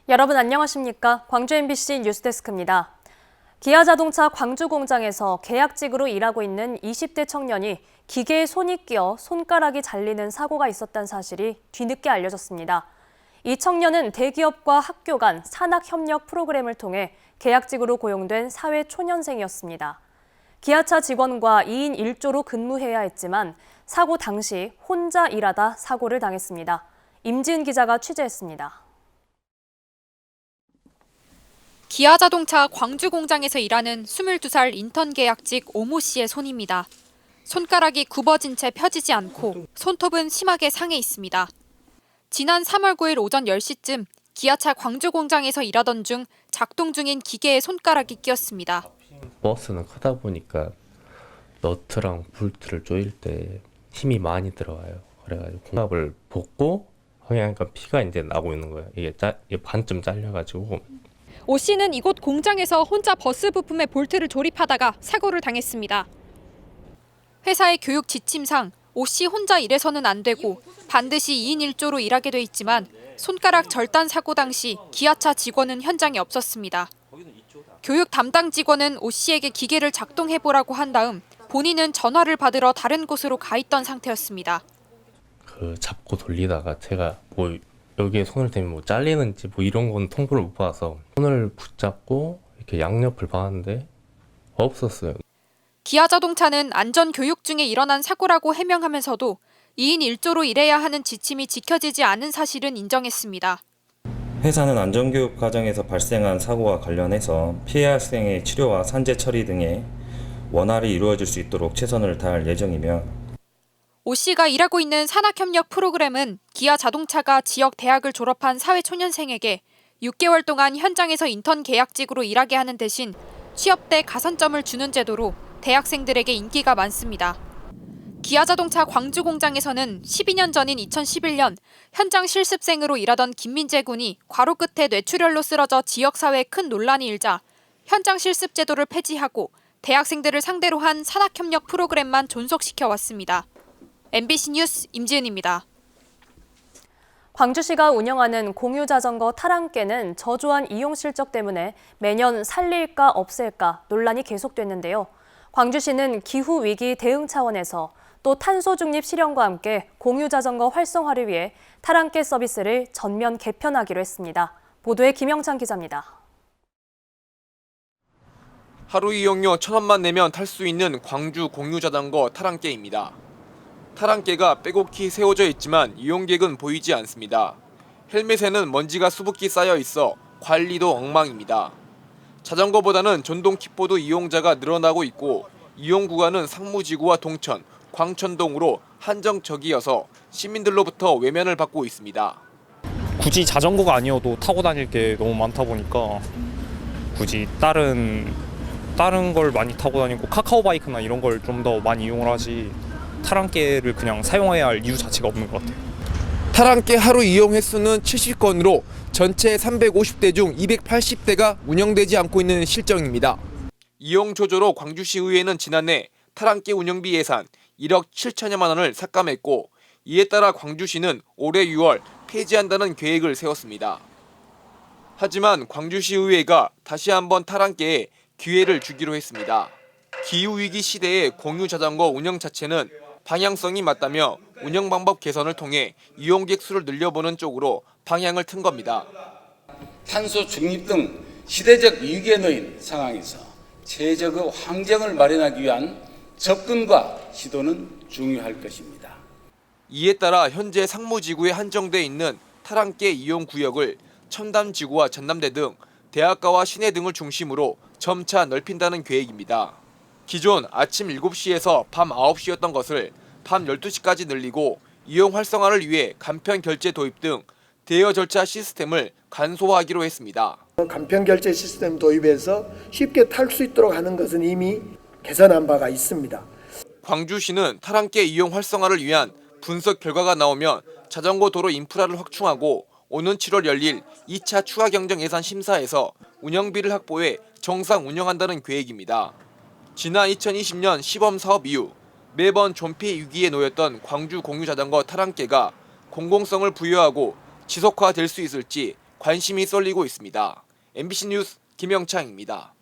여러분 안녕하십니까? 광주 MBC 뉴스데스크입니다. 기아자동차 광주 공장에서 계약직으로 일하고 있는 20대 청년이 기계에 손이 끼어 손가락이 잘리는 사고가 있었다는 사실이 뒤늦게 알려졌습니다. 이 청년은 대기업과 학교 간 산학협력 프로그램을 통해 계약직으로 고용된 사회초년생이었습니다. 기아차 직원과 2인 1조로 근무해야 했지만 사고 당시 혼자 일하다 사고를 당했습니다. 임지은 기자가 취재했습니다. 기아자동차 광주 공장에서 일하는 22살 인턴 계약직 오모 씨의 손입니다. 손가락이 굽어진 채 펴지지 않고 손톱은 심하게 상해 있습니다. 지난 3월 9일 오전 10시쯤 기아차 광주 공장에서 일하던 중 작동 중인 기계에 손가락이 끼었습니다. 버스는 크다 보니까 너트랑 볼트를 조일 때 힘이 많이 들어와요. 그래가지고 공합을 벗고 그러니까 피가 이제 나고 있는 거예요. 이게 반쯤 잘려가지고. 오 씨는 이곳 공장에서 혼자 버스 부품의 볼트를 조립하다가 사고를 당했습니다. 회사의 교육 지침상 오 씨 혼자 일해서는 안 되고 반드시 2인 1조로 일하게 돼 있지만 손가락 절단 사고 당시 기아차 직원은 현장에 없었습니다. 교육 담당 직원은 오 씨에게 기계를 작동해보라고 한 다음 본인은 전화를 받으러 다른 곳으로 가 있던 상태였습니다. 잡고 돌리다가 제가 여기에 손을 대면 잘리는지 이런 건 통보를 못 받아서 손을 붙잡고 이렇게 양옆을 봤는데 없었어요. 기아자동차는 안전교육 중에 일어난 사고라고 해명하면서도 2인 1조로 일해야 하는 지침이 지켜지지 않은 사실은 인정했습니다. 회사는 안전교육 과정에서 발생한 사고와 관련해서 피해 학생의 치료와 산재 처리 등의 원활히 이루어질 수 있도록 최선을 다할 예정이며 오 씨가 일하고 있는 산학협력 프로그램은 기아자동차가 지역 대학을 졸업한 사회초년생에게 6개월 동안 현장에서 인턴 계약직으로 일하게 하는 대신 취업 때 가산점을 주는 제도로 대학생들에게 인기가 많습니다. 기아자동차 광주 공장에서는 12년 전인 2011년 현장 실습생으로 일하던 김민재 군이 과로 끝에 뇌출혈로 쓰러져 지역사회에 큰 논란이 일자 현장 실습 제도를 폐지하고 대학생들을 상대로 한 산학협력 프로그램만 존속시켜 왔습니다. MBC 뉴스 임지은입니다. 광주시가 운영하는 공유자전거 타랑깨는 저조한 이용 실적 때문에 매년 살릴까 없앨까 논란이 계속됐는데요. 광주시는 기후위기 대응 차원에서 또 탄소 중립 실현과 함께 공유자전거 활성화를 위해 타랑깨 서비스를 전면 개편하기로 했습니다. 보도에 김영찬 기자입니다. 하루 이용료 1,000원만 내면 탈 수 있는 광주 공유자전거 타랑깨입니다. 타랑깨가 빼곡히 세워져 있지만 이용객은 보이지 않습니다. 헬멧에는 먼지가 수북히 쌓여 있어 관리도 엉망입니다. 자전거보다는 전동 킥보드 이용자가 늘어나고 있고 이용 구간은 상무지구와 동천, 광천동으로 한정적이어서 시민들로부터 외면을 받고 있습니다. 굳이 자전거가 아니어도 타고 다닐 게 너무 많다 보니까 굳이 다른 걸 많이 타고 다니고 카카오바이크나 이런 걸 좀 더 많이 이용을 하지 타랑깨를 그냥 사용해야 할 이유 자체가 없는 것 같아요. 타랑깨 하루 이용 횟수는 70건으로 전체 350대 중 280대가 운영되지 않고 있는 실정입니다. 이용 조조로 광주시 의회는 지난해 타랑깨 운영비 예산 1억 7천여만 원을 삭감했고 이에 따라 광주시는 올해 6월 폐지한다는 계획을 세웠습니다. 하지만 광주시 의회가 다시 한번 타랑깨에 기회를 주기로 했습니다. 기후위기 시대의 공유자전거 운영 자체는 방향성이 맞다며 운영 방법 개선을 통해 이용객 수를 늘려보는 쪽으로 방향을 튼 겁니다. 탄소 중립 등 시대적 위기에 놓인 상황에서 최적의 환경을 마련하기 위한 접근과 시도는 중요할 것입니다. 이에 따라 현재 상무지구에 한정돼 있는 타랑깨 이용 구역을 첨담지구와 전남대 등 대학가와 시내 등을 중심으로 점차 넓힌다는 계획입니다. 기존 아침 7시에서 밤 9시였던 것을 밤 12시까지 늘리고 이용 활성화를 위해 간편 결제 도입 등 대여 절차 시스템을 간소화하기로 했습니다. 간편 결제 시스템 도입해서 쉽게 탈 수 있도록 하는 것은 이미 개선한 바가 있습니다. 광주시는 타랑깨 이용 활성화를 위한 분석 결과가 나오면 자전거 도로 인프라를 확충하고 오는 7월 열릴 2차 추가 경정 예산 심사에서 운영비를 확보해 정상 운영한다는 계획입니다. 지난 2020년 시범 사업 이후 매번 존폐 위기에 놓였던 광주 공유자전거 탈환계가 공공성을 부여하고 지속화될 수 있을지 관심이 쏠리고 있습니다. MBC 뉴스 김영창입니다.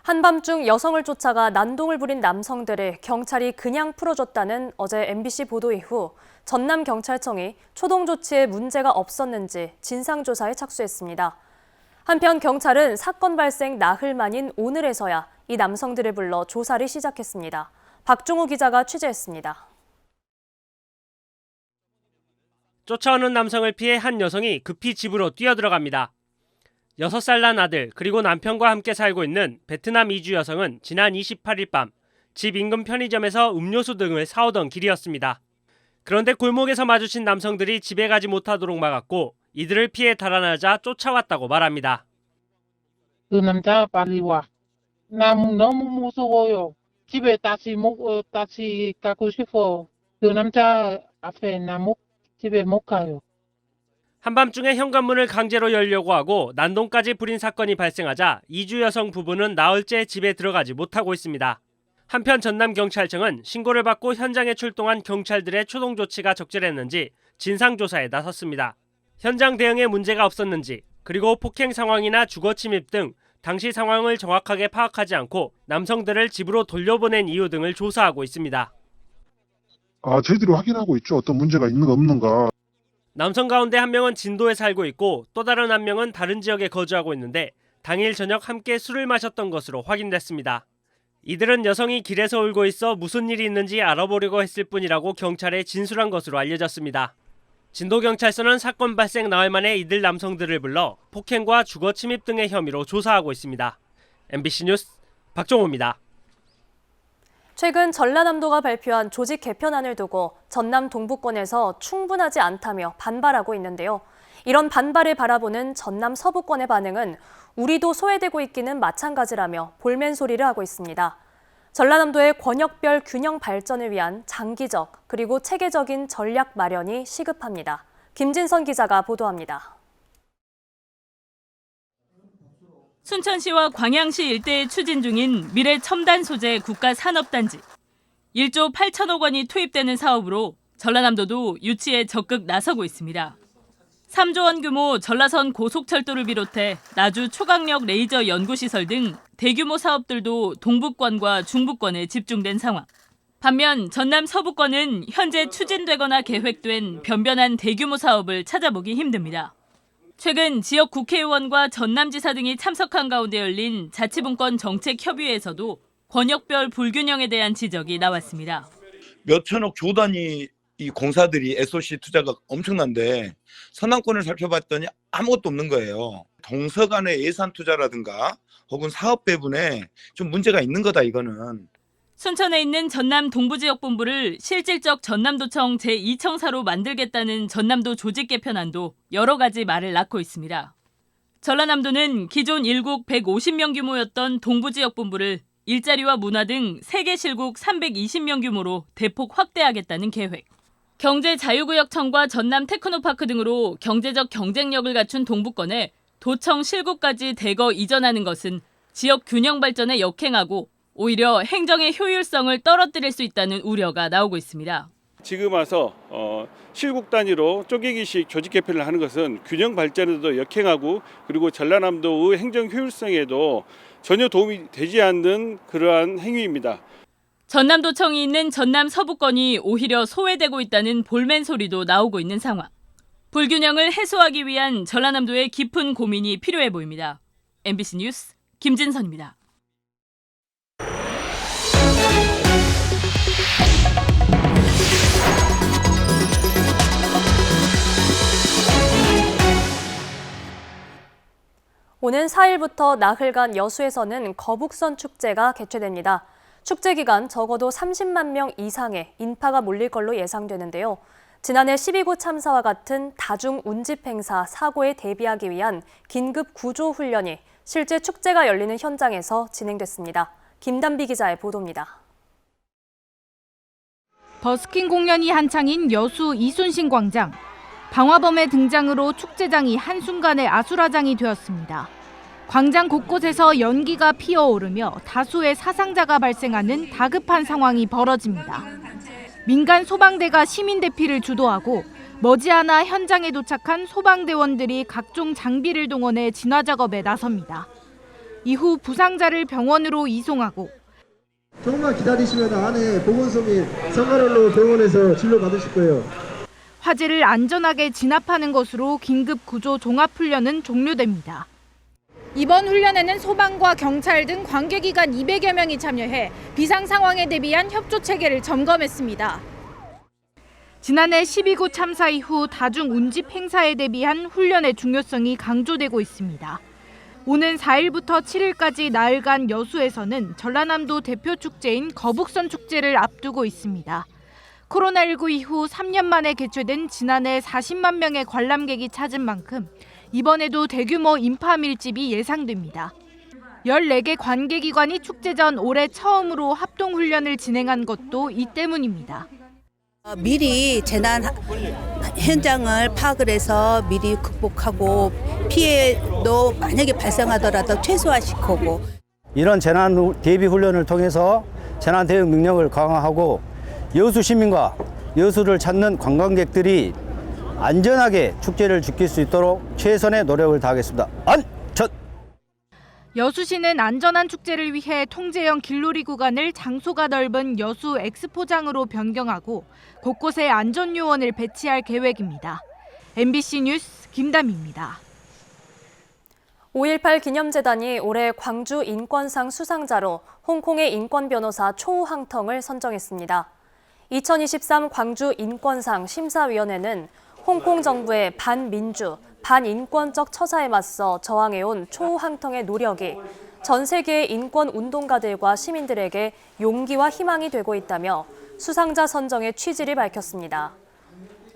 한밤중 여성을 쫓아가 난동을 부린 남성들을 경찰이 그냥 풀어줬다는 어제 MBC 보도 이후 전남경찰청이 초동 조치에 문제가 없었는지 진상조사에 착수했습니다. 한편 경찰은 사건 발생 나흘 만인 오늘에서야 이 남성들을 불러 조사를 시작했습니다. 박종호 기자가 취재했습니다. 쫓아오는 남성을 피해 한 여성이 급히 집으로 뛰어들어갑니다. 6살 난 아들 그리고 남편과 함께 살고 있는 베트남 이주 여성은 지난 28일 밤 집 인근 편의점에서 음료수 등을 사오던 길이었습니다. 그런데 골목에서 마주친 남성들이 집에 가지 못하도록 막았고 이들을 피해 달아나자 쫓아왔다고 말합니다. 그 남자 빨리 와. 나 너무 무서워요. 집에 다시 가고 싶어. 그 남자 앞에 집에 못 가요. 한밤중에 현관문을 강제로 열려고 하고 난동까지 부린 사건이 발생하자 이주 여성 부부는 나흘째 집에 들어가지 못하고 있습니다. 한편 전남경찰청은 신고를 받고 현장에 출동한 경찰들의 초동 조치가 적절했는지 진상조사에 나섰습니다. 현장 대응에 문제가 없었는지, 그리고 폭행 상황이나 주거 침입 등 당시 상황을 정확하게 파악하지 않고 남성들을 집으로 돌려보낸 이유 등을 조사하고 있습니다. 저희들이 확인하고 있죠. 어떤 문제가 있는가 없는가. 남성 가운데 한 명은 진도에 살고 있고 또 다른 한 명은 다른 지역에 거주하고 있는데 당일 저녁 함께 술을 마셨던 것으로 확인됐습니다. 이들은 여성이 길에서 울고 있어 무슨 일이 있는지 알아보려고 했을 뿐이라고 경찰에 진술한 것으로 알려졌습니다. 진도경찰서는 사건 발생 나흘 만에 이들 남성들을 불러 폭행과 주거 침입 등의 혐의로 조사하고 있습니다. MBC 뉴스 박종호입니다. 최근 전라남도가 발표한 조직 개편안을 두고 전남 동부권에서 충분하지 않다며 반발하고 있는데요. 이런 반발을 바라보는 전남 서부권의 반응은 우리도 소외되고 있기는 마찬가지라며 볼멘 소리를 하고 있습니다. 전라남도의 권역별 균형 발전을 위한 장기적 그리고 체계적인 전략 마련이 시급합니다. 김진선 기자가 보도합니다. 순천시와 광양시 일대에 추진 중인 미래 첨단 소재 국가산업단지. 1조 8천억 원이 투입되는 사업으로 전라남도도 유치에 적극 나서고 있습니다. 3조 원 규모 전라선 고속철도를 비롯해 나주 초강력 레이저 연구시설 등 대규모 사업들도 동부권과 중부권에 집중된 상황. 반면 전남 서부권은 현재 추진되거나 계획된 변변한 대규모 사업을 찾아보기 힘듭니다. 최근 지역 국회의원과 전남지사 등이 참석한 가운데 열린 자치분권 정책협의회에서도 권역별 불균형에 대한 지적이 나왔습니다. 몇천억 조 단위 이 공사들이 SOC 투자가 엄청난데 선남권을 살펴봤더니 아무것도 없는 거예요. 동서 간의 예산 투자라든가 혹은 사업 배분에 좀 문제가 있는 거다 이거는. 순천에 있는 전남 동부지역본부를 실질적 전남도청 제2청사로 만들겠다는 전남도 조직 개편안도 여러 가지 말을 낳고 있습니다. 전라남도는 기존 일국 150명 규모였던 동부지역본부를 일자리와 문화 등 3개 실국 320명 규모로 대폭 확대하겠다는 계획. 경제자유구역청과 전남 테크노파크 등으로 경제적 경쟁력을 갖춘 동부권에 도청 실국까지 대거 이전하는 것은 지역 균형 발전에 역행하고 오히려 행정의 효율성을 떨어뜨릴 수 있다는 우려가 나오고 있습니다. 지금 와서 실국 단위로 쪼개기식 조직 개편을 하는 것은 균형 발전에도 역행하고 그리고 전라남도의 행정 효율성에도 전혀 도움이 되지 않는 그러한 행위입니다. 전남도청이 있는 전남 서부권이 오히려 소외되고 있다는 볼멘 소리도 나오고 있는 상황. 불균형을 해소하기 위한 전라남도의 깊은 고민이 필요해 보입니다. MBC 뉴스 김진선입니다. 오는 4일부터 나흘간 여수에서는 거북선 축제가 개최됩니다. 축제 기간 적어도 30만 명 이상의 인파가 몰릴 걸로 예상되는데요. 지난해 12구 참사와 같은 다중 운집 행사 사고에 대비하기 위한 긴급 구조 훈련이 실제 축제가 열리는 현장에서 진행됐습니다. 김단비 기자의 보도입니다. 버스킹 공연이 한창인 여수 이순신 광장. 방화범의 등장으로 축제장이 한순간에 아수라장이 되었습니다. 광장 곳곳에서 연기가 피어오르며 다수의 사상자가 발생하는 다급한 상황이 벌어집니다. 민간 소방대가 시민 대피를 주도하고 머지않아 현장에 도착한 소방대원들이 각종 장비를 동원해 진화 작업에 나섭니다. 이후 부상자를 병원으로 이송하고 조금만 기다리시면 안에 보건소 및 상가rol로 병원에서 진료받으실 거예요. 화재를 안전하게 진압하는 것으로 긴급 구조 종합훈련은 종료됩니다. 이번 훈련에는 소방과 경찰 등 관계기관 200여 명이 참여해 비상 상황에 대비한 협조 체계를 점검했습니다. 지난해 12구 참사 이후 다중 운집 행사에 대비한 훈련의 중요성이 강조되고 있습니다. 오는 4일부터 7일까지 나흘간 여수에서는 전라남도 대표 축제인 거북선 축제를 앞두고 있습니다. 코로나19 이후 3년 만에 개최된 지난해 40만 명의 관람객이 찾은 만큼 이번에도 대규모 인파 밀집이 예상됩니다. 14개 관계기관이 축제 전 올해 처음으로 합동훈련을 진행한 것도 이 때문입니다. 미리 재난 현장을 파악을 해서 미리 극복하고 피해도 만약에 발생하더라도 최소화시키고 이런 재난 대비 훈련을 통해서 재난 대응 능력을 강화하고 여수 시민과 여수를 찾는 관광객들이 안전하게 축제를 지킬 수 있도록 최선의 노력을 다하겠습니다. 안전! 여수시는 안전한 축제를 위해 통제형 길놀이 구간을 장소가 넓은 여수 엑스포장으로 변경하고 곳곳에 안전요원을 배치할 계획입니다. MBC 뉴스 김담희입니다. 5.18 기념재단이 올해 광주 인권상 수상자로 홍콩의 인권변호사 초우항텅을 선정했습니다. 2023 광주 인권상 심사위원회는 홍콩 정부의 반민주, 반인권적 처사에 맞서 저항해온 초우항텅의 노력이 전 세계의 인권 운동가들과 시민들에게 용기와 희망이 되고 있다며 수상자 선정의 취지를 밝혔습니다.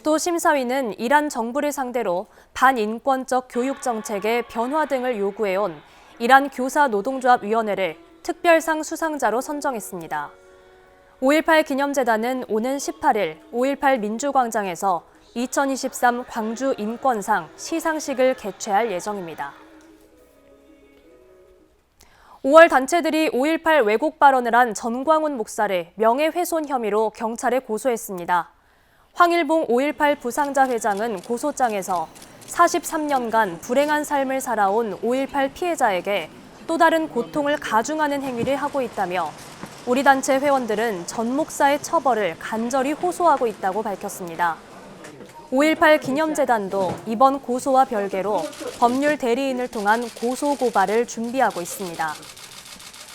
또 심사위는 이란 정부를 상대로 반인권적 교육 정책의 변화 등을 요구해온 이란 교사노동조합위원회를 특별상 수상자로 선정했습니다. 5.18 기념재단은 오는 18일 5.18 민주광장에서 2023 광주 인권상 시상식을 개최할 예정입니다. 5월 단체들이 5.18 왜곡 발언을 한 전광훈 목사를 명예훼손 혐의로 경찰에 고소했습니다. 황일봉 5.18 부상자 회장은 고소장에서 43년간 불행한 삶을 살아온 5.18 피해자에게 또 다른 고통을 가중하는 행위를 하고 있다며 우리 단체 회원들은 전 목사의 처벌을 간절히 호소하고 있다고 밝혔습니다. 5.18 기념재단도 이번 고소와 별개로 법률 대리인을 통한 고소 고발을 준비하고 있습니다.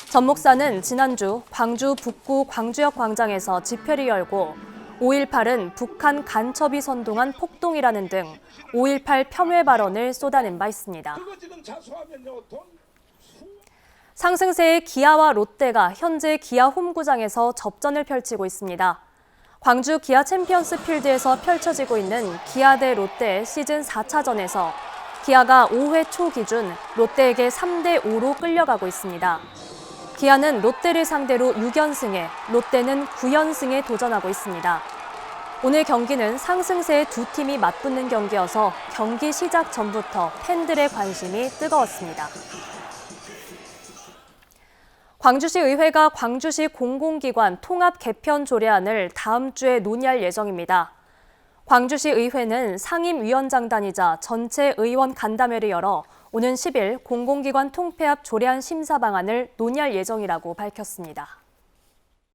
전 목사는 지난주 광주 북구 광주역 광장에서 집회를 열고 5.18은 북한 간첩이 선동한 폭동이라는 등 5.18 폄훼 발언을 쏟아낸 바 있습니다. 상승세의 기아와 롯데가 현재 기아 홈구장에서 접전을 펼치고 있습니다. 광주 기아 챔피언스 필드에서 펼쳐지고 있는 기아 대 롯데의 시즌 4차전에서 기아가 5회 초 기준 롯데에게 3대5로 끌려가고 있습니다. 기아는 롯데를 상대로 6연승에 롯데는 9연승에 도전하고 있습니다. 오늘 경기는 상승세의 두 팀이 맞붙는 경기여서 경기 시작 전부터 팬들의 관심이 뜨거웠습니다. 광주시 의회가 광주시 공공기관 통합 개편 조례안을 다음 주에 논의할 예정입니다. 광주시 의회는 상임위원장단이자 전체 의원 간담회를 열어 오는 10일 공공기관 통폐합 조례안 심사 방안을 논의할 예정이라고 밝혔습니다.